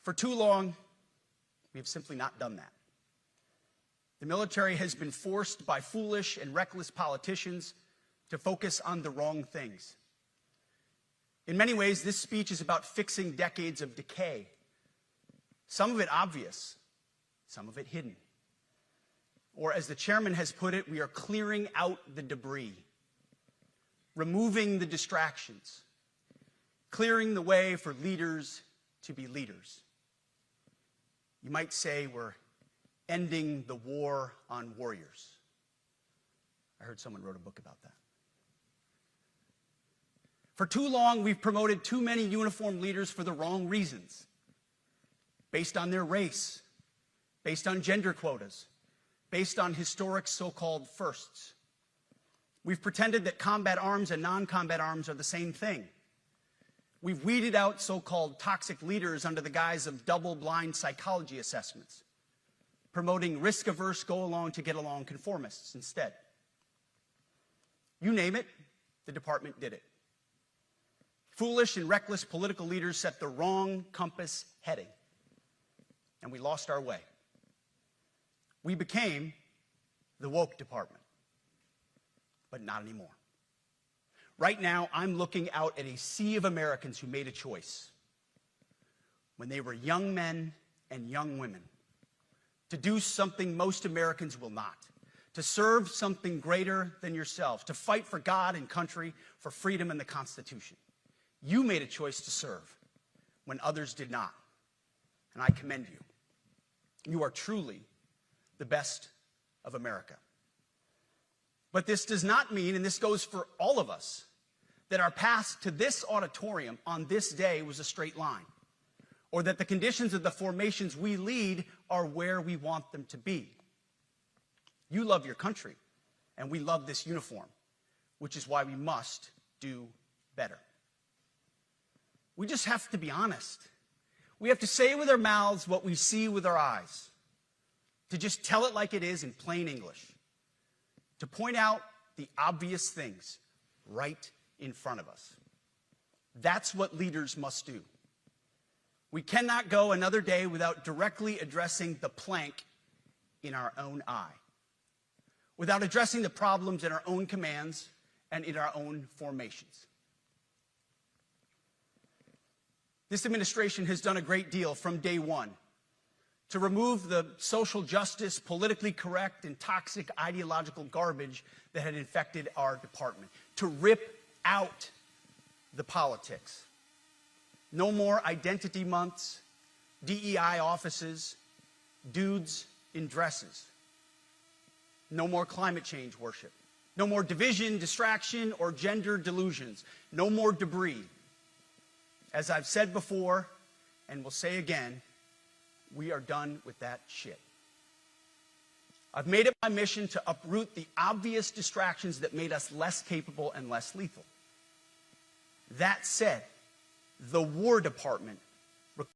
For too long, we have simply not done that. The military has been forced by foolish and reckless politicians to focus on the wrong things. In many ways, this speech is about fixing decades of decay. Some of it obvious, some of it hidden. Or as the chairman has put it, we are clearing out the debris, removing the distractions, clearing the way for leaders to be leaders. You might say we're ending the war on warriors. I heard someone wrote a book about that. For too long, we've promoted too many uniformed leaders for the wrong reasons, based on their race, based on gender quotas, based on historic so-called firsts. We've pretended that combat arms and non-combat arms are the same thing. We've weeded out so-called toxic leaders under the guise of double-blind psychology assessments, promoting risk-averse, go-along-to-get-along conformists instead. You name it, the department did it. Foolish and reckless political leaders set the wrong compass heading, and we lost our way. We became the woke department, but not anymore. Right now, I'm looking out at a sea of Americans who made a choice when they were young men and young women to do something most Americans will not, to serve something greater than yourselves, to fight for God and country, for freedom and the Constitution. You made a choice to serve when others did not, and I commend you. You are truly the best of America. But this does not mean, and this goes for all of us, that our path to this auditorium on this day was a straight line, or that the conditions of the formations we lead are where we want them to be. You love your country, and we love this uniform, which is why we must do better. We just have to be honest. We have to say with our mouths what we see with our eyes, to just tell it like it is in plain English, to point out the obvious things right in front of us. That's what leaders must do. We cannot go another day without directly addressing the plank in our own eye, without addressing the problems in our own commands and in our own formations. This administration has done a great deal from day one to remove the social justice, politically correct, and toxic ideological garbage that had infected our department, to rip out the politics. No more identity months, DEI offices, dudes in dresses. No more climate change worship. No more division, distraction, or gender delusions. No more debris. As I've said before, and will say again, we are done with that shit. I've made it my mission to uproot the obvious distractions that made us less capable and less lethal. That said, the War Department